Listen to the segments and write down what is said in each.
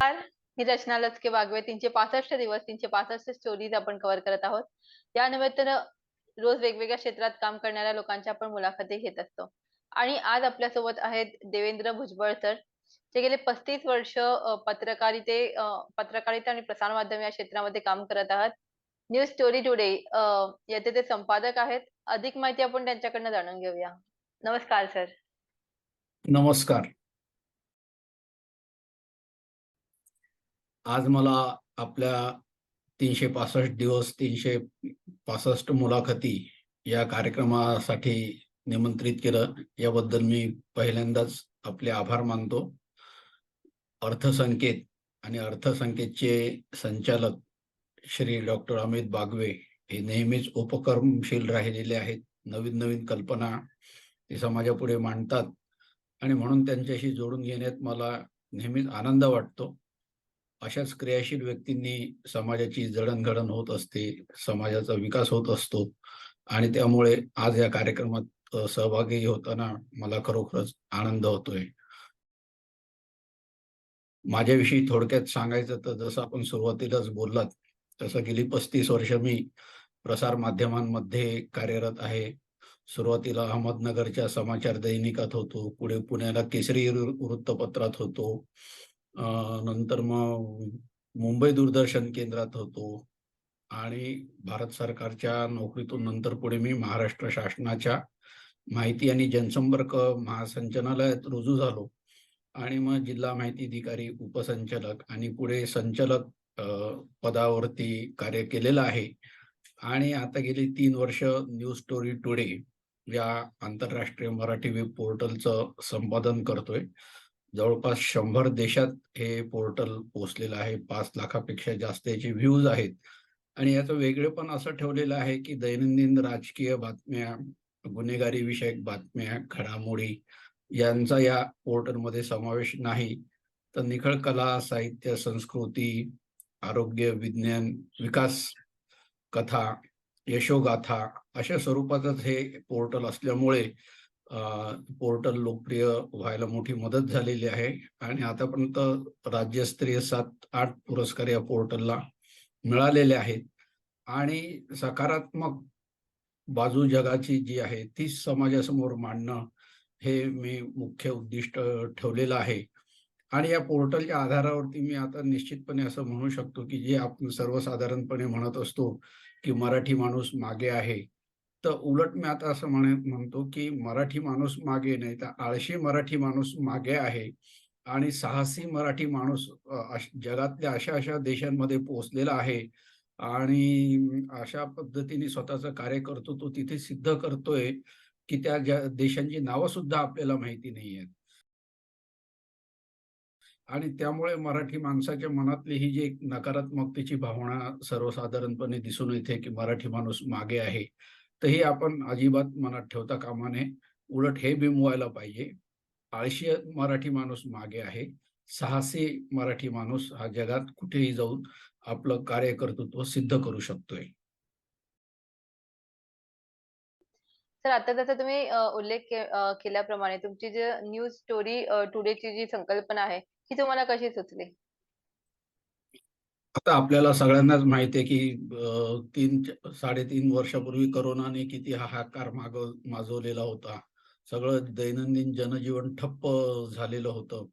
ही रचना लचके वागवे 365 दिवस 365 स्टोरीज आपण कव्हर करत आहोत. या निमित्तानं रोज वेगवेगळ्या क्षेत्रात काम करणाऱ्या लोकांच्या आपण मुलाखती घेत असतो. आणि आज आपल्यासोबत आहेत देवेंद्र भुजबळ सर, जे गेले 35 वर्ष पत्रकारिता आणि प्रसारमाध्यम या क्षेत्रामध्ये काम करत आहात. न्यूज स्टोरी टुडे याचे ते संपादक आहेत. अधिक माहिती आपण त्यांच्याकडनं जाणून घेऊया. नमस्कार सर. नमस्कार. आज मला आपल्या 365 दिवस 365 मुलाखती या कार्यक्रमासाठी निमंत्रित केलं, याबद्दल मी पहिल्यांदाच आपले आभार मानतो. अर्थसंकेत आणि अर्थसंकेतचे संचालक श्री डॉक्टर अमित बागवे हे नेहमीच उपक्रमशील राहिलेले आहेत. नवीन नवीन कल्पना ते समाजापुढे मांडतात आणि म्हणून त्यांच्याशी जोडून घेण्यात मला नेहमीच आनंद वाटतो. अशाच क्रियाशील व्यक्तींनी समाजाची जडणघडण होत असते, समाजाचा विकास होत असतो आणि त्यामुळे आज या कार्यक्रमात सहभागी होताना मला खरोखरच आनंद होतोय. माझ्याविषयी थोडक्यात सांगायचं तर जसं आपण सुरुवातीलाच बोललात, तसं गेली 35 वर्ष मी प्रसार माध्यमांमध्ये कार्यरत आहे. सुरुवातीला अहमदनगरच्या समाचार दैनिकात होतो, पुढे पुण्याला केसरी वृत्तपत्रात होतो. नंतर मग मुंबई दूरदर्शन केंद्रात होतो आणि भारत सरकारच्या नोकरीतून नंतर पुढे मी महाराष्ट्र शासनाच्या माहिती आणि जनसंपर्क महासंचालनालयात रुजू झालो आणि मग जिल्हा माहिती अधिकारी, उपसंचालक आणि पुढे संचालक पदावरती कार्य केलेलं आहे. आणि आता गेली 3 वर्ष न्यूज स्टोरी टुडे या आंतरराष्ट्रीय मराठी वेब पोर्टलचं संपादन करतोय. जवळपास 100 देशात हे पोर्टल पोहोचलेलं आहे. 5 लाखापेक्षा जास्त याचे व्ह्यूज आहेत आणि याचं वेगळेपण असं ठेवलेलं आहे की दैनंदिन राजकीय बातम्या, गुन्हेगारी विषयक बातम्या, घडामोडी यांचा या पोर्टलमध्ये समावेश नाही. तर निखळ कला, साहित्य, संस्कृती, आरोग्य, विज्ञान, विकास, कथा, यशोगाथा अशा स्वरूपातच हे पोर्टल असल्यामुळे पोर्टल लोकप्रिय व्हायला मोठी मदत झालेली आहे आणि आतापर्यंत राज्यस्तरीय 7-8 पुरस्कार या पोर्टलला मिळालेले आहेत आणि सकारात्मक बाजू जगाची जी आहे ती समाजासमोर मांडणं हे मी मुख्य उद्दिष्ट ठेवलेलं आहे. आणि या पोर्टलच्या आधारावरती मी आता निश्चितपणे असं म्हणू शकतो की जे आपण सर्वसाधारणपणे म्हणत असतो की मराठी माणूस मागे आहे, तर उलट मी आता असं म्हणतो की मराठी माणूस मागे नाही तर आळशी मराठी माणूस मागे आहे आणि साहसी मराठी माणूस जगातल्या अशा देशांमध्ये पोहोचलेला आहे आणि अशा पद्धतीने स्वतःचं कार्य करतो, तो तिथे सिद्ध करतोय की त्या देशांची नावं सुद्धा आपल्याला माहिती नाहीयेत. आणि त्यामुळे मराठी माणसाच्या मनातली ही जी एक नकारात्मकतेची भावना सर्वसाधारणपणे दिसून येते की मराठी माणूस मागे आहे, तर हे आपण अजिबात मनात ठेवता कामा नये. उलट हे बिंबवायला पाहिजे. आळशी मराठी माणूस मागे आहे. साहसी मराठी माणूस हा जगात कुठेही जाऊन आपलं कार्यकर्तृत्व सिद्ध करू शकतोय. तर आता जसं तुम्ही केल्याप्रमाणे तुमची जी न्यूज स्टोरी टुडेची जी संकल्पना आहे, ही तुम्हाला कशी सुचली? आता आपल्याला सगळ्यांनाच माहिती आहे की 3-3.5 वर्षापूर्वी कोरोनाने किती हाहाकार माजवलेला होता. सगळं दैनंदिन जनजीवन ठप्प झालेलं होतं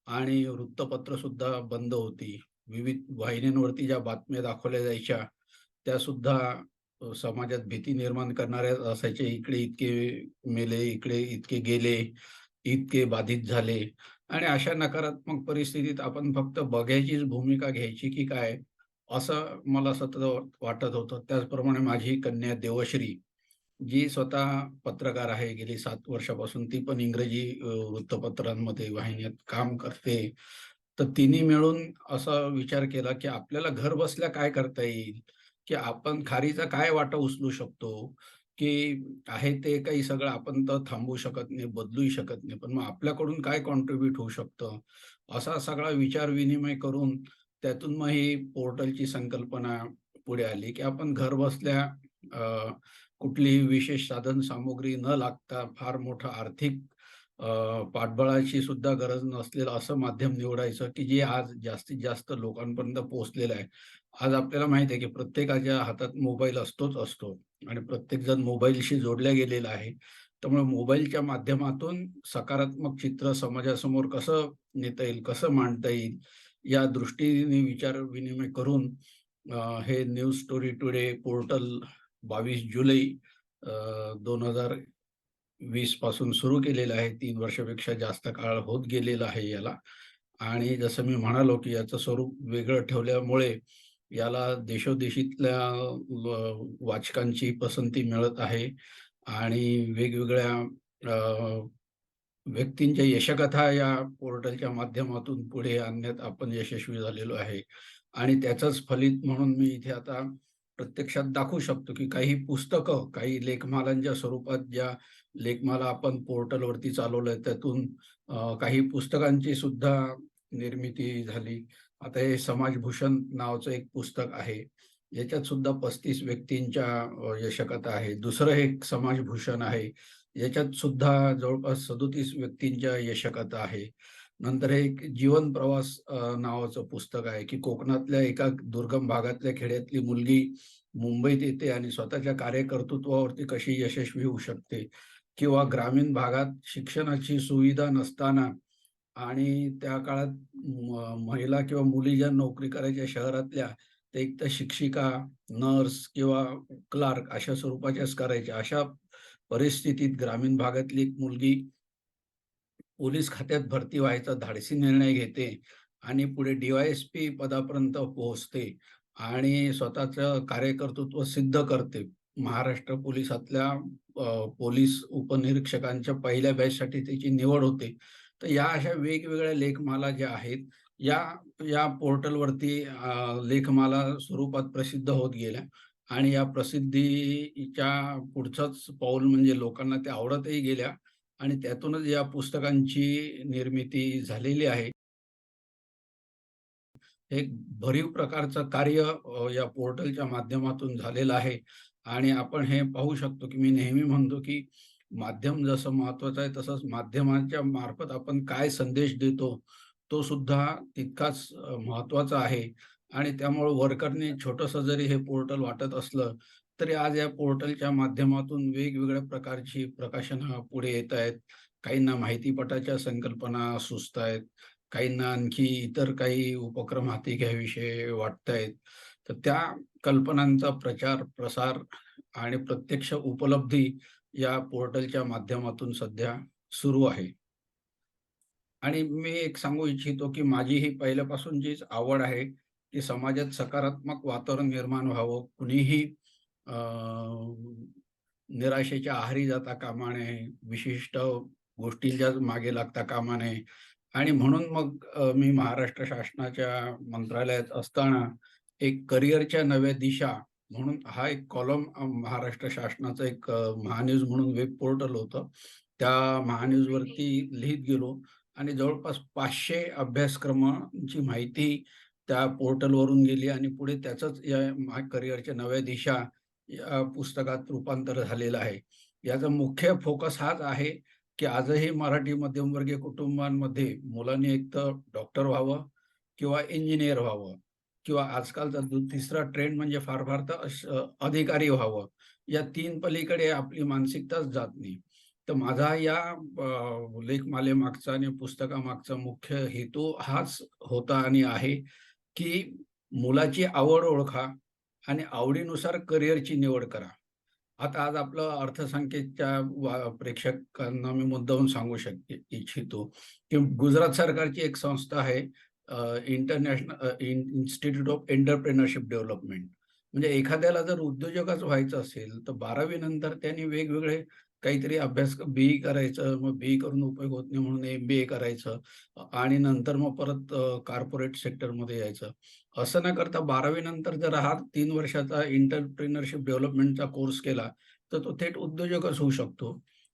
आणि वृत्तपत्र सुद्धा बंद होती. विविध वाहिन्यांवरती ज्या बातम्या दाखवल्या जायच्या त्या सुद्धा समाजात भीती निर्माण करणाऱ्या असायच्या. इकडे इतके मेले, इकडे इतके गेले, इतके बाधित झाले आणि अशा नकारात्मक परिस्थितीत आपण फक्त बघायचीच भूमिका घ्यायची की काय, असं मला सतत वाटत होतं. त्याचप्रमाणे माझी कन्या देवश्री, जी स्वतः पत्रकार आहे, गेली 7 वर्षापासून ती पण इंग्रजी वृत्तपत्रांमध्ये वाहिन्यात काम करते. तर तिन्ही मिळून असा विचार केला की आपल्याला घर बसल्या काय करता येईल, की आपण खारीचा काय वाटा उचलू शकतो, की आहे ते काही सगळं आपण तर थांबवू शकत नाही, बदलूही शकत नाही. पण मग आपल्याकडून काय कॉन्ट्रिब्यूट होऊ शकतं? असा सगळा विचार विनिमय करून त्यातून मग ही पोर्टलची संकल्पना पुढे आली, की आपण घर बसल्या कुठलीही विशेष साधन सामुग्री न लागता फार मोठं आर्थिक पाठबळाची सुद्धा गरज नसलेलं असं माध्यम निवडायचं, की जे आज जास्तीत जास्त लोकांपर्यंत पोहोचलेलं आहे. आज आपल्याला माहिती आहे, की प्रत्येकाच्या हातात मोबाईल असतोच असतो आणि प्रत्येकजण मोबाईलशी जोडला गेलेला आहे. त्यामुळे मोबाईलच्या माध्यमातून सकारात्मक चित्र समाजासमोर कसं नेता येईल, कसं मांडता येईल, या दृष्टीने विचार-विनिमय करून हे न्यूज स्टोरी टुडे पोर्टल 22 जुलै 2020 पासून सुरू केलेलं आहे. 3 वर्षापेक्षा जास्त काळ होत गेलेला आहे याला. आणि जसं मी म्हणालो, की याचं स्वरूप वेगळं ठेवल्यामुळे याला देशोदेशीतल्या वाचकांची पसंती मिळत आहे आणि वेगवेगळ्या व्यक्तींच्या यशकथा या पोर्टलच्या माध्यमातून पुढे आणण्यात आपण यशस्वी झालेलो आहे. आणि त्याचंच फलित म्हणून मी इथे आता प्रत्यक्षात दाखवू शकतो, की काही पुस्तकं, काही लेखमालांच्या स्वरूपात ज्या लेखमाला आपण पोर्टलवरती चालवल्या त्यातून काही पुस्तकांची सुद्धा निर्मिती झाली. आता हे समाजभूषण नावाचं एक पुस्तक आहे. याच्यात सुद्धा 35 व्यक्तींच्या यशकथा आहे. दुसरं एक समाजभूषण आहे. याच्यात सुद्धा जवळपास 37 व्यक्तींच्या यशकथा आहे. नंतर एक जीवन प्रवास नावाचं पुस्तक आहे, की कोकणातल्या एका दुर्गम भागातल्या खेड्यातली मुलगी मुंबईत येते आणि स्वतःच्या कार्यकर्तृत्वावरती कशी यशस्वी होऊ शकते किंवा ग्रामीण भागात शिक्षणाची सुविधा नसताना आणि त्या काळात महिला किंवा मुली ज्या नोकरी करायच्या शहरातल्या, त्या एकतर शिक्षिका, नर्स किंवा क्लार्क अशा स्वरूपाच्याच करायच्या. अशा परिस्थितीत ग्रामीण भागातली एक मुलगी पोलीस खात्यात भरती व्हायचा धाडसी निर्णय घेते आणि पुढे डी-वाय-एस-पी पदापर्यंत पोहोचते आणि स्वतःचं कार्यकर्तृत्व सिद्ध करते. महाराष्ट्र पोलिसातल्या पोलीस उपनिरीक्षकांच्या पहिल्या बॅचसाठी त्याची निवड होते. तर या अशा वेगवेगळ्या लेखमाला ज्या आहेत, या या पोर्टलवरती लेखमाला स्वरूपात प्रसिद्ध होत गेल्या आणि या प्रसिद्धीच्या पुढचंच पाऊल म्हणजे लोकांना त्या आवडतही गेल्या आणि त्यातूनच या पुस्तकांची निर्मिती झालेली आहे. हे एक भरीव प्रकारचं कार्य या पोर्टलच्या माध्यमातून झालेलं आहे आणि आपण हे पाहू शकतो, की मी नेहमी म्हणतो, की माध्यम जसं महत्त्वाचं आहे, तसंच माध्यमांच्या मार्फत आपण काय संदेश देतो, तो सुद्धा तितकाच महत्त्वाचा आहे आणि त्यामुळे वरकरणी छोटंसं जरी हे पोर्टल वाटत असलं, तरी आज या पोर्टलच्या माध्यमातून वेगवेगळ्या प्रकारची प्रकाशनं पुढे येत आहेत. काहींना माहितीपटाच्या संकल्पना सुचतायत. काहींना आणखी इतर काही उपक्रम हाती घ्यावेसे वाटतायत. तर त्या कल्पनांचा प्रचार, प्रसार आणि प्रत्यक्ष उपलब्धी या पोर्टलच्या माध्यमातून सध्या सुरू आहे. आणि मी एक सांगू इच्छितो, की माझी ही पहिल्यापासूनचीच आवड आहे, की समाजात सकारात्मक वातावरण निर्माण व्हावं. कुणीही अ, निराशेच्या आहारी जाता कामा नये, विशिष्ट गोष्टींच्या मागे लागता कामा नये आणि म्हणून मग मी महाराष्ट्र शासनाच्या मंत्रालयात असताना एक करिअरच्या नव्या दिशा म्हणून हा एक कॉलम महाराष्ट्र शासनाचं एक महान्यूज म्हणून वेब पोर्टल होतं. त्या महान्यूजवरती लिहीत गेलो आणि जवळपास 500 अभ्यासक्रमांची माहिती त्या पोर्टलवरून गेली आणि पुढे त्याचंच या करिअरच्या नव्या दिशा या पुस्तकात रूपांतर झालेलं आहे. याचा मुख्य फोकस हाच आहे, की आजही मराठी मध्यमवर्गीय कुटुंबांमध्ये मुलांनी एकतर डॉक्टर व्हावं किंवा इंजिनिअर व्हावं किंवा आजकालचा तिसरा ट्रेंड म्हणजे फार फार तर अधिकारी व्हावं. या 3 पलीकडे आपली मानसिकताच जात नाही. तर माझा या लेखमालेमागचा आणि पुस्तकामागचा मुख्य हेतू हाच होता आणि आहे, की मुलाची आवड ओळखा आणि आवडीनुसार करिअरची निवड करा. आता आज आपलं अर्थसंकेतच्या प्रेक्षकांना मी मुद्दामून सांगू इच्छितो, की गुजरात सरकारची एक संस्था आहे international institute of entrepreneurship development. म्हणजे एखाद्याला जर उद्योजकच व्हायचं असेल, तर 12वी नंतर त्यांनी वेगवेगळे काहीतरी अभ्यास बी-ई करायचं, मग बी-ई करून उपयोग होत नाही म्हणून एम-बी-ए करायचं आणि नंतर मग परत कॉर्पोरेट सेक्टरमध्ये यायचं. असं न करता 12वी नंतर जर हा 3 वर्षाचा एंटरप्रेन्योरशिप डेव्हलपमेंटचा कोर्स केला, तर तो थेट उद्योजकच होऊ शकतो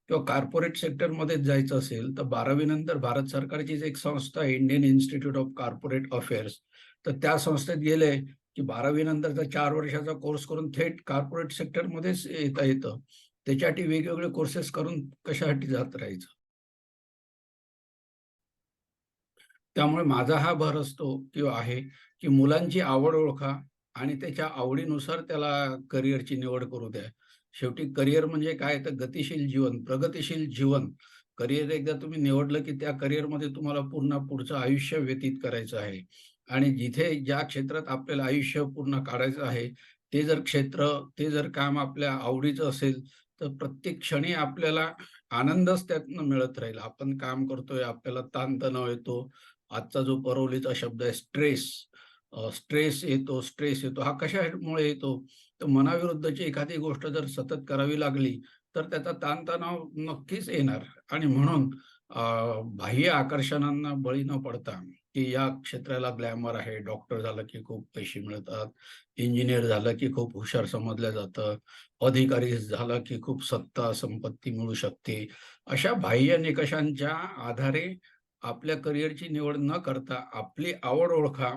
किंवा कॉर्पोरेट सेक्टरमध्येच जायचं असेल, तर 12वी नंतर भारत सरकारचीच एक संस्था आहे Indian institute of corporate affairs. तर त्या संस्थेत गेले, की 12वी नंतरचा 4 वर्षाचा कोर्स करून थेट कॉर्पोरेट सेक्टरमध्येच येता येतं. त्याच्यासाठी वेगवेगळे कोर्सेस करून कशासाठी जात राहायचं. त्यामुळे माझा हा भर असतो किंवा आहे, की मुलांची आवड ओळखा आणि त्याच्या आवडीनुसार त्याला करिअरची निवड करू द्या. शेवटी करिअर म्हणजे काय तर गतिशील जीवन, प्रगतिशील जीवन. करिअर एकदा तुम्ही निवडलं, की त्या करिअरमध्ये तुम्हाला पूर्ण पुढचं आयुष्य व्यतीत करायचं आहे आणि जिथे ज्या क्षेत्रात आपल्याला आयुष्य पूर्ण काढायचं आहे, ते जर क्षेत्र, ते जर काम आपल्या आवडीचं असेल, तर प्रत्येक क्षणी आपल्याला आनंदच त्यातनं मिळत राहील. आपण काम करतोय, आपल्याला ताणतणाव येतो. आजचा जो परवलीचा शब्द आहे स्ट्रेस. स्ट्रेस येतो. हा कशामुळे येतो? तर मनाविरुद्धची एखादी गोष्ट जर सतत करावी लागली, तर त्याचा ताणतणाव नक्कीच येणार आणि म्हणून बाह्य आकर्षणांना बळी न पडता, की या क्षेत्राला ग्लॅमर आहे, डॉक्टर झालं की खूप पैसे मिळतात, इंजिनिअर झालं की खूप हुशार समजलं जातं, अधिकारी झाला की खूप सत्ता, संपत्ती मिळू शकते. अशा बाह्य निकषांच्या आधारे आपल्या करिअरची निवड न करता आपली आवड ओळखा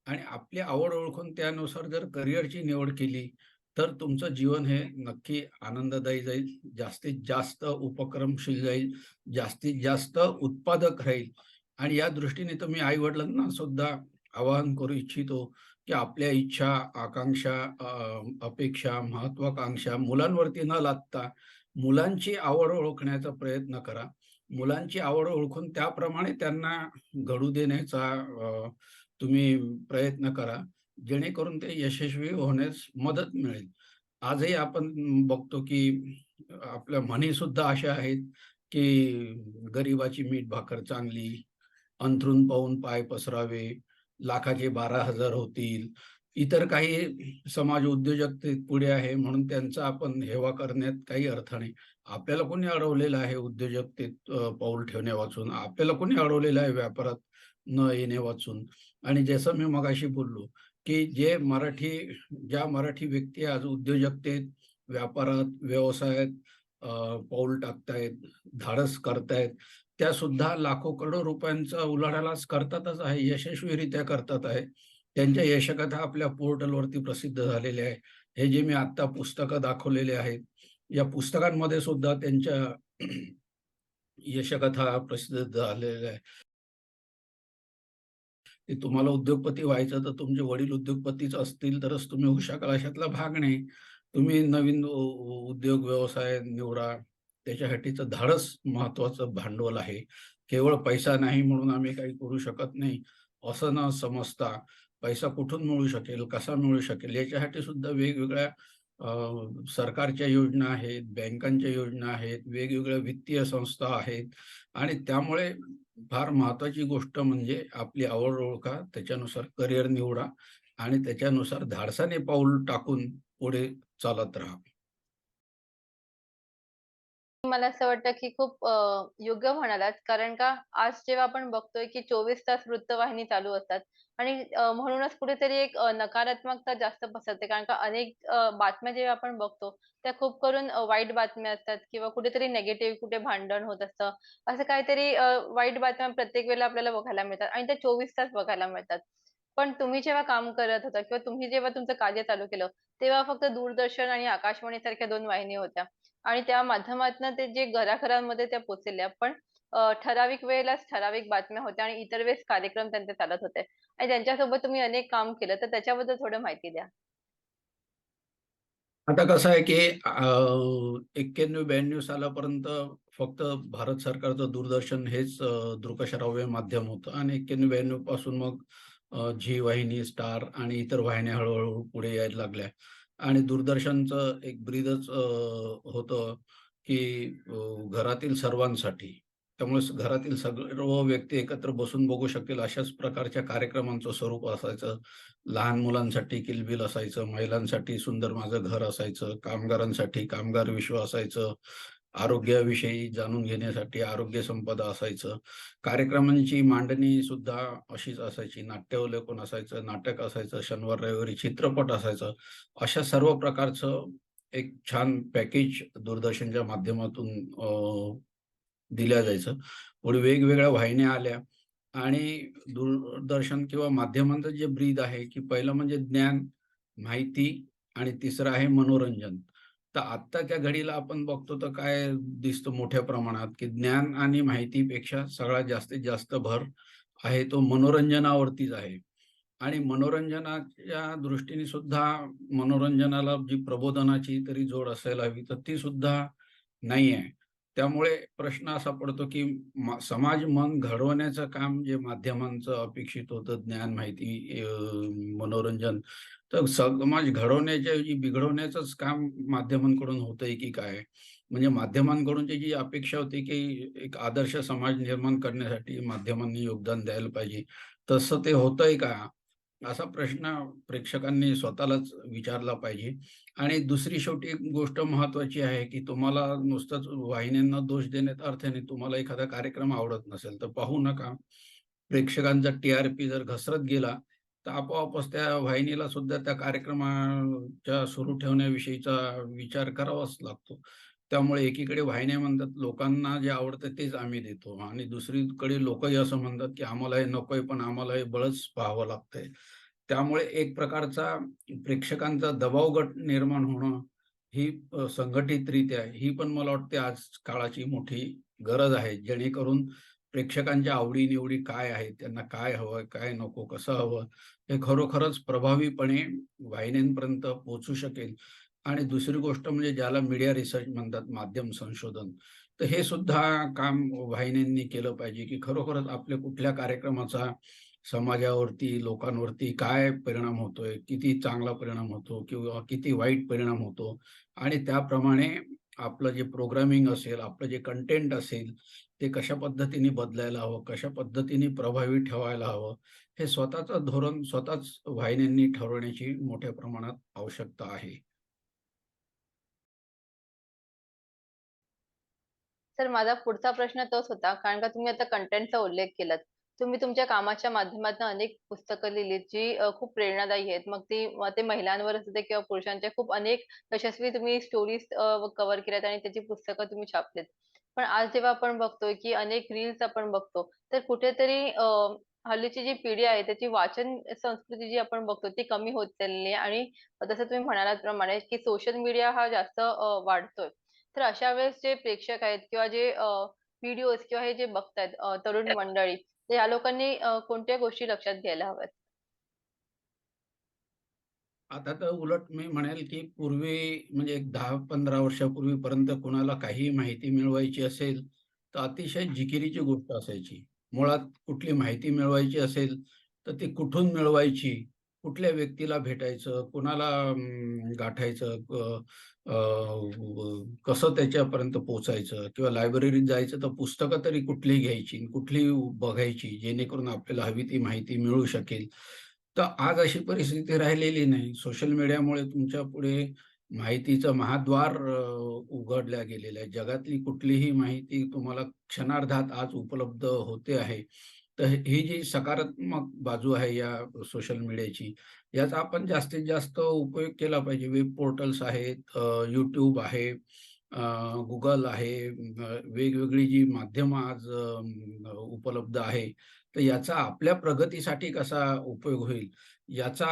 आणि आपली आवड ओळखून त्यानुसार जर करिअरची निवड केली, तर तुमचं जीवन हे नक्की आनंददायी जाईल. जास्तीत जास्त उपक्रमशील जाईल, जास्तीत जास्त उत्पादक राहील आणि या दृष्टीने तर मी आई-वडिलांना सुद्धा आवाहन करू इच्छितो, की आपल्या इच्छा, आकांक्षा, अपेक्षा, महत्त्वाकांक्षा मुलांवरती न लादता मुलांची आवड ओळखण्याचा प्रयत्न करा. मुलांची आवड ओळखून त्याप्रमाणे त्यांना घडू देण्याचा तुम्ही प्रयत्न करा, जेणेकरून ते यशस्वी होण्यास मदत मिळेल. आजही आपण बघतो, की आपल्या म्हणीसुद्धा अशा आहेत, की "गरिबाची मीठ भाकर चांगली, अंथरूण पाहून पाय पसरावे, लाखाचे 12,000 होतील." इतर काही समाज उद्योजकतेत पुढे आहे म्हणून त्यांचा आपण हेवा करण्यात काही अर्थ नाही. आपल्याला कोणी अडवलेलं आहे उद्योजकतेत पाऊल ठेवण्यावाचून? आपल्याला कोणी अडवलेलं आहे व्यापारात न येण्यावाचून? आणि जसं मी मगाशी बोललो, की ज्या मराठी व्यक्ती आज उद्योजकतेत, व्यापारात, व्यवसायात पाऊल टाकतायत, धाडस करतायत, त्यासुद्धा लाखो करोडो रुपयांचा उलाढालाच करतातच आहे, यशस्वीरित्या करतात आहे. त्यांच्या यशोगाथा आपल्या पोर्टलवरती प्रसिद्ध झालेल्या आहे. हे जे मी आत्ता पुस्तकं दाखवलेले आहेत, या पुस्तकांमध्ये सुद्धा त्यांच्या यशोगाथा प्रसिद्ध झालेल्या आहे. की तुम्हाला उद्योगपती व्हायचं तर तुमचे वडील उद्योगपतीच असतील तरच तुम्ही होऊ शकाल अशातला भाग नाही. तुम्ही नवीन उद्योग व्यवसाय निवडा. त्याच्यासाठीचं धाडस महत्वाचं भांडवल आहे. केवळ पैसा नाही म्हणून आम्ही काही करू शकत नाही, असं न समजता पैसा कुठून मिळू शकेल, कसा मिळू शकेल याच्यासाठी सुद्धा वेगवेगळ्या सरकारच्या योजना आहेत, बँकांच्या योजना आहेत, वेगवेगळ्या वित्तीय संस्था आहेत आणि त्यामुळे फार महत्वाची गोष्ट म्हणजे आपली आवड ओळखा, त्याच्यानुसार करिअर निवडा आणि त्याच्यानुसार धाडसाने पाऊल टाकून पुढे चालत राहा. मला असं वाटतं, की खूप योग्य म्हणालात. कारण का आज जेव्हा आपण बघतोय, की 24 तास वृत्तवाहिनी चालू असतात आणि म्हणूनच कुठेतरी एक नकारात्मकता जास्त पसरते. कारण का अनेक बातम्या जेव्हा आपण बघतो, त्या खूप करून वाईट बातम्या असतात किंवा कुठेतरी निगेटिव्ह, कुठे भांडण होत असतं. असं काहीतरी वाईट बातम्या प्रत्येक वेळेला आपल्याला बघायला मिळतात आणि त्या 24 तास बघायला मिळतात. पण तुम्ही जेव्हा काम करत होता किंवा तुम्ही जेव्हा तुमचं कार्य चालू केलं, तेव्हा फक्त दूरदर्शन आणि आकाशवाणीसारख्या 2 वाहिनी होत्या. आणि त्या माध्यमातनं ते जे घराघरांमध्ये त्या पोहोचलेल्या. पण ठराविक वेळेलाच ठराविक बातम्या होत्या आणि इतर वेळेस कार्यक्रम त्यांचे चालत होते. आणि त्यांच्यासोबत तुम्ही अनेक काम केलं, तर त्याच्याबद्दल थोडं माहिती द्या? आता कसं आहे, की 91-92 सालापर्यंत फक्त भारत सरकारचं दूरदर्शन हेच दृकश्राव्य माध्यम होतं आणि 91-92 पासून मग झी वाहिनी, स्टार आणि इतर वाहिन्या हळू पुढे यायला लागल्या आणि दूरदर्शनचं एक ब्रीदच होतं, की घरातील सर्वांसाठी. त्यामुळे घरातील सर्व व्यक्ती एकत्र बसून बघू शकेल अशाच प्रकारच्या कार्यक्रमांचं स्वरूप असायचं. लहान मुलांसाठी किलबिल असायचं, महिलांसाठी सुंदर माझं घर असायचं, कामगारांसाठी कामगार विश्व असायचं, आरोग्याविषयी जाणून घेण्यासाठी आरोग्य संपदा असायचं. कार्यक्रमांची मांडणी सुद्धा अशीच असायची. नाट्यावलोकन असायचं, नाटक असायचं, शनिवार, रविवारी चित्रपट असायचं. अशा सर्व प्रकारचं एक छान पॅकेज दूरदर्शनच्या माध्यमातून दिल्या जायचं. पुढे वेगवेगळ्या वाहिन्या आल्या आणि दूरदर्शन किंवा माध्यमांचं जे ब्रीद आहे, की पहिलं म्हणजे ज्ञान, माहिती आणि तिसरं आहे मनोरंजन. तर आत्ताच्या घडीला आपण बघतो तर काय दिसतं मोठ्या प्रमाणात, की ज्ञान आणि माहितीपेक्षा सगळ्यात जास्तीत जास्त भर आहे तो मनोरंजनावरतीच आहे. आणि मनोरंजनाच्या दृष्टीने सुद्धा मनोरंजनाला जी प्रबोधनाची तरी जोड असायला हवी, तर ती सुद्धा नाही आहे. त्यामुळे प्रश्न असा पडतो, की समाज मन घडवण्याचं काम जे माध्यमांचं अपेक्षित होतं, ज्ञान, माहिती, मनोरंजन, तर समाज घडवण्याच्या ऐवजी बिघडवण्याचंच काम माध्यमांकडून होतंय की काय? म्हणजे माध्यमांकडूनची जी अपेक्षा होती, की एक आदर्श समाज निर्माण करण्यासाठी माध्यमांनी योगदान द्यायला पाहिजे, तसं ते होतंय का? असा प्रश्न प्रेक्षकांनी स्वतःलाच विचारला पाहिजे. आणि दुसरी शेवटी एक गोष्ट महत्त्वाची आहे, की तुम्हाला नुसतंच वाहिन्यांना दोष देण्यात अर्थ नाही. तुम्हाला एखादा कार्यक्रम आवडत नसेल, तर पाहू नका. प्रेक्षकांचा टी-आर-पी जर घसरत गेला, तर आपोआपच त्या वाहिनीला सुद्धा त्या कार्यक्रमाच्या सुरू ठेवण्याविषयीचा विचार करावाच लागतो. त्यामुळे एकीकडे वाहिन्या म्हणतात, लोकांना जे आवडतं तेच आम्ही देतो आणि दुसरीकडे लोकही असं म्हणतात, की आम्हाला हे नकोय, पण आम्हाला हे बळंच पाहावं लागतंय. त्यामुळे एक प्रकारचा प्रेक्षकांचा दबाव गट निर्माण होणं, ही संघटितरित्या ही पण मला वाटते आज काळाची मोठी गरज आहे. जेणेकरून प्रेक्षकांच्या आवडी-निवडी काय आहेत, त्यांना काय हवंय, काय नको, कसं हवं, हे खरोखरच प्रभावीपणे वाहिन्यांपर्यंत पोहोचू शकेल. आणि दुसरी गोष्ट म्हणजे ज्याला मीडिया रिसर्च म्हणतात, माध्यम संशोधन. तर हे सुद्धा काम वाहिन्यांनी केलं पाहिजे, की खरोखरच आपल्या कुठल्या कार्यक्रमाचा समाजावरती, लोकांवरती काय परिणाम होतोय, किती चांगला परिणाम होतो किंवा किती वाईट परिणाम होतो आणि त्याप्रमाणे आपलं जे प्रोग्रामिंग असेल, आपलं जे कंटेंट असेल, ते कशा पद्धतीने बदलायला हवं, कशा पद्धतीने प्रभावी ठेवायला हवं, हे स्वतःचं धोरण स्वतःच वाहिन्यांनी ठरवण्याची मोठ्या प्रमाणात आवश्यकता आहे. तर माझा पुढचा प्रश्न तोच होता, कारण का तुम्ही आता कंटेंटचा उल्लेख केलात. तुम्ही तुमच्या कामाच्या माध्यमातून अनेक पुस्तकं लिहिलीत, जी खूप प्रेरणादायी आहेत. मग ते महिलांवर असू दे किंवा पुरुषांच्या खूप अनेक यशस्वी तुम्ही स्टोरीज कव्हर केल्यात आणि त्याची पुस्तकं तुम्ही छापलीत. पण आज जेव्हा आपण बघतोय, की अनेक रील्स आपण बघतो, तर कुठेतरी हल्लीची जी पिढी आहे, त्याची वाचन संस्कृती जी आपण बघतो, ती कमी होत चालली आहे आणि जसं तुम्ही म्हणालात प्रमाणे, की सोशल मीडिया हा जास्त वाढतोय. तर अशा वेळेस जे प्रेक्षक आहेत किंवा जे व्हिडिओज किंवा हे जे बघतायत तरुण मंडळी, तर या लोकांनी कोणत्या गोष्टी लक्षात घ्यायला हव्यात? आता तर उलट मी म्हणेल, की पूर्वी म्हणजे एक 10-15 वर्षापूर्वीपर्यंत कोणाला काहीही माहिती मिळवायची असेल, तर अतिशय जिकिरीची गोष्ट असायची. मुळात कुठली माहिती मिळवायची असेल, तर ती कुठून मिळवायची, कुठल्या व्यक्तीला भेटायचं, कुणाला गाठायचं, कसं त्याच्यापर्यंत पोहोचायचं किंवा लायब्ररीत जायचं, तर पुस्तकं तरी कुठली घ्यायची, कुठली बघायची, जेणेकरून आपल्याला हवी ती माहिती मिळू शकेल. तर आज अशी परिस्थिती राहिलेली नाही. सोशल मीडियामुळे तुमच्या पुढे माहितीचं महाद्वार उघडल्या गेलेलं आहे. जगातली कुठलीही माहिती तुम्हाला क्षणार्धात आज उपलब्ध होते आहे. तर ही जी सकारात्मक बाजू आहे या सोशल मीडियाची, याचा आपण जास्तीत जास्त उपयोग केला पाहिजे. वेब पोर्टल्स आहेत, YouTube आहे, Google आहे, वेगवेगळी जी माध्यमं आज उपलब्ध आहे. तर याचा आपल्या प्रगतीसाठी कसा उपयोग होईल, याचा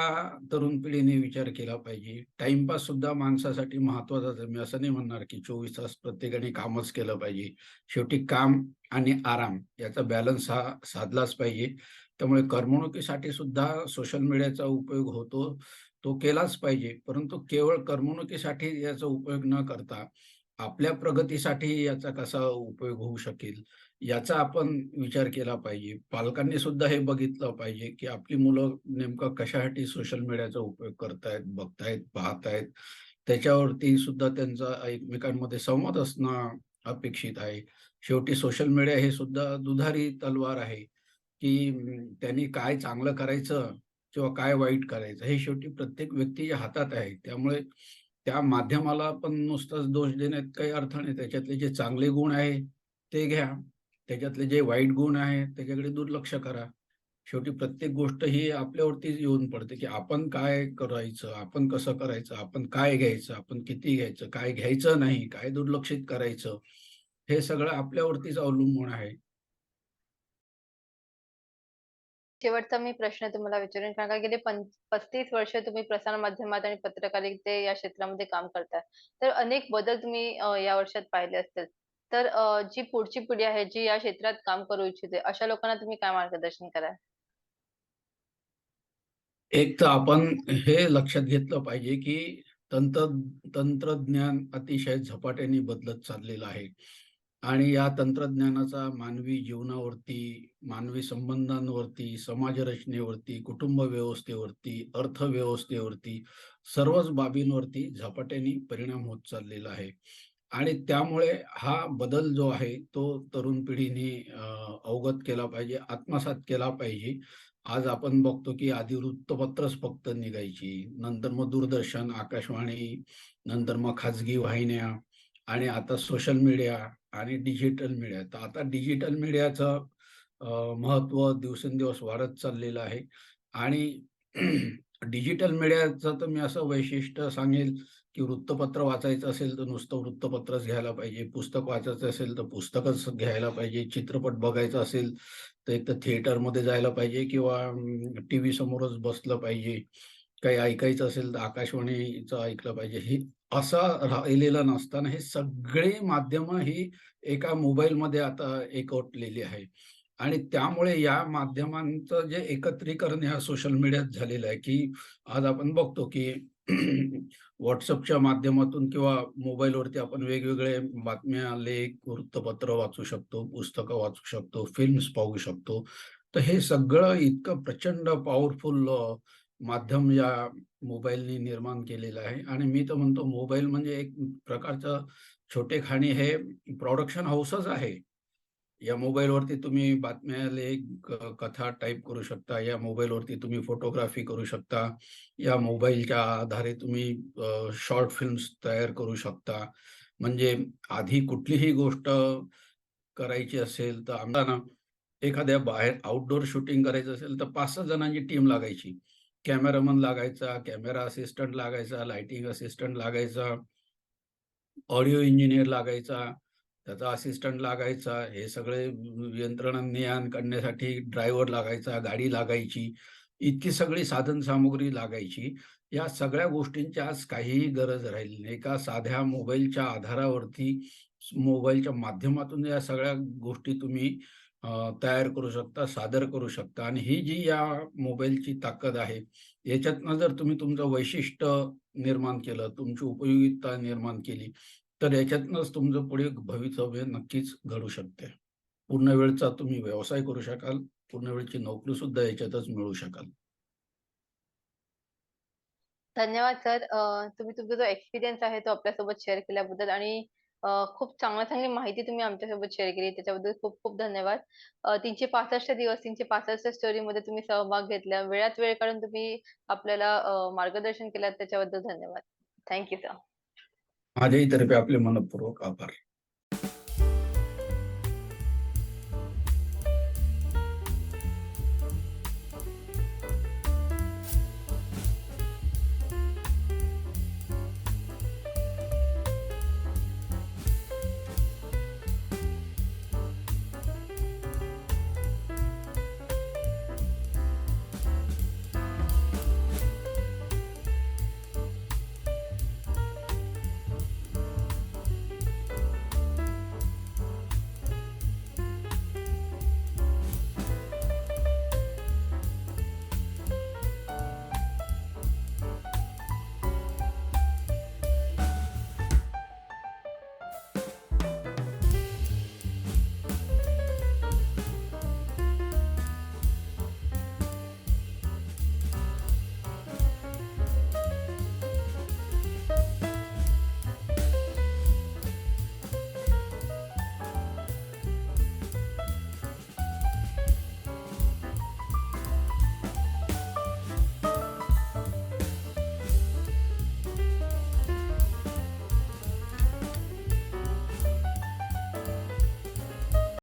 तरुण पिढीने विचार केला पाहिजे. टाईमपास सुद्धा माणसासाठी महत्त्वाचाच आहे. मी असं नाही म्हणणार, की 24 तास प्रत्येकाने कामच केलं पाहिजे. शेवटी काम आणि आराम याचा बॅलन्स हा साधलाच पाहिजे. त्यामुळे करमणुकीसाठी सुद्धा सोशल मीडियाचा उपयोग होतो, तो केलाच पाहिजे. परंतु केवळ करमणुकीसाठी याचा उपयोग न करता आपल्या प्रगतीसाठी याचा कसा उपयोग होऊ शकेल, याचा आपण विचार केला पाहिजे. पालकांनी सुद्धा हे बघितलं पाहिजे, की आपली मुलं नेमकं कशासाठी सोशल मीडियाचा उपयोग करतायत, बघतायत, पाहतायत. त्याच्यावरती सुद्धा त्यांचा एकमेकांमध्ये संवाद असणं अपेक्षित आहे. शेवटी सोशल मीडिया हे सुद्धा दुधारी तलवार आहे, की त्यांनी काय चांगलं करायचं किंवा काय वाईट करायचं, हे शेवटी प्रत्येक व्यक्तीच्या हातात आहे. त्यामुळे त्या माध्यमाला पण नुसताच दोष देण्यात काही अर्थ नाही. त्याच्यातले जे चांगले गुण आहे, ते घ्या. त्याच्यातले जे वाईट गुण आहेत, त्याच्याकडे दुर्लक्ष करा. शेवटी प्रत्येक गोष्ट ही आपल्यावरतीच येऊन पडते, की आपण काय करायचं, आपण कसं करायचं, आपण काय घ्यायचं, आपण किती घ्यायचं, काय घ्यायचं नाही, काय दुर्लक्षित करायचं, हे सगळं आपल्यावरतीच अवलंबून आहे. शेवटचा मी प्रश्न तुम्हाला विचारेन, कारण का गेले 35 वर्ष तुम्ही प्रसार माध्यमात आणि पत्रकारिते या क्षेत्रामध्ये काम करताय. तर अनेक बदल तुम्ही या वर्षात पाहिले असतील. तर जी पुढची पिढी आहे, जी या क्षेत्रात काम करू इच्छिते, अशा लोकांना तुम्ही काय मार्गदर्शन कराल? एक तर आपण हे लक्षात घेतलं पाहिजे, की तंत्र तंत्रज्ञान अतिशय झपाट्याने बदलत चाललेलं आहे आणि या तंत्रज्ञानाचा मानवी जीवनावरती, मानवी संबंधांवरती, समाज रचनेवरती, कुटुंब व्यवस्थेवरती, अर्थव्यवस्थेवरती, सर्वच बाबींवरती झपाट्याने परिणाम होत चाललेला आहे. आणि त्यामुळे हा बदल जो आहे, तो तरुण पिढीने अवगत केला पाहिजे, आत्मसात केला पाहिजे. आज आपण बघतो, की आधी वृत्तपत्रच फक्त निघायची. नंतर मग दूरदर्शन, आकाशवाणी, नंतर मग खाजगी वाहिन्या आणि आता सोशल मीडिया आणि डिजिटल मीडिया. तर आता डिजिटल मीडियाचं महत्त्व दिवसेंदिवस वाढत चाललेलं आहे आणि डिजिटल मीडियाचं तर मी असं वैशिष्ट्य सांगेल, की वृत्तपत्र वाचायचं असेल, तर नुसतं वृत्तपत्रच घ्यायला पाहिजे. पुस्तक वाचायचं असेल, तर पुस्तकच घ्यायला पाहिजे. चित्रपट बघायचा असेल, तर एक तर थिएटरमध्ये जायला पाहिजे किंवा टीव्ही समोरच बसलं पाहिजे. काही ऐकायचं असेल, तर आकाशवाणीचं ऐकलं पाहिजे. हे असं राहिलेलं नसताना हे सगळे माध्यमं ही एका मोबाईलमध्ये आता एकवटलेली आहे. आणि त्यामुळे या माध्यमांचं जे एकत्रीकरण ह्या सोशल मीडियात झालेलं आहे, की आज आपण बघतो, की WhatsAppच्या माध्यमातून किंवा मोबाईलवरती आपण वेगवेगळे बातम्या, लेख, वृत्तपत्र वाचू शकतो, पुस्तकं वाचू शकतो, फिल्म्स पाहू शकतो. तर हे सगळं इतकं प्रचंड पॉवरफुल माध्यम या मोबाईलने निर्माण केलेलं आहे आणि मी तर म्हणतो मोबाईल म्हणजे एक प्रकारचं छोटेखानी हे प्रोडक्शन हाऊसच आहे. या मोबाईलवरती तुम्ही बातम्या, लेख, कथा टाइप करू शकता. या मोबाईलवरती तुम्ही फोटोग्राफी करू शकता. या मोबाईलच्या आधारे तुम्ही शॉर्ट फिल्म्स तयार करू शकता. म्हणजे आधी कुठलीही गोष्ट करायची असेल, तर आम्हाला एखाद्या बाहेर आउटडोर शूटिंग करायचं असेल, तर 5-6 जणांची टीम लागायची. कॅमेरामन लागायचा, कॅमेरा असिस्टंट लागायचा, लाइटिंग असिस्टंट लागायचा. ऑडिओ इंजिनिअर लागायचा, त्याचा असिस्टंट लागायचा. हे सगळे यंत्रणा ने-आण करण्यासाठी ड्रायव्हर लागायचा, गाडी लागायची. इतकी सगळी साधनसामुग्री लागायची. या सगळ्या गोष्टींची आज काहीही गरज राहिली नाही. एका साध्या मोबाईलच्या आधारावरती, मोबाईलच्या माध्यमातून या सगळ्या गोष्टी तुम्ही तयार करू शकता, सादर करू शकता आणि ही जी या मोबाईलची ताकद आहे, याच्यातनं जर तुम्ही तुमचं वैशिष्ट्य निर्माण केलं, तुमची उपयोगिता निर्माण केली, तर याच्यातनंच तुमचं पुढे भवितव्य नक्कीच घडू शकते. पूर्ण वेळचा तुम्ही व्यवसाय करू शकाल, पूर्ण वेळची नोकरीसुद्धा याच्यातच मिळवू शकाल. धन्यवाद सर. तुम्ही तुमचा जो एक्सपिरियन्स आहे तो आपल्यासोबत शेअर केल्याबद्दल आणि खूप चांगली माहिती तुम्ही आमच्यासोबत शेअर केली त्याच्याबद्दल खूप खूप धन्यवाद. 365 दिवस 365 स्टोरीमध्ये तुम्ही सहभाग घेतला. वेळात वेळ काढून तुम्ही आपल्याला मार्गदर्शन केलं त्याच्याबद्दल धन्यवाद. Thank sir. माझ्याही तर्फे आपले मनःपूर्वक आभार.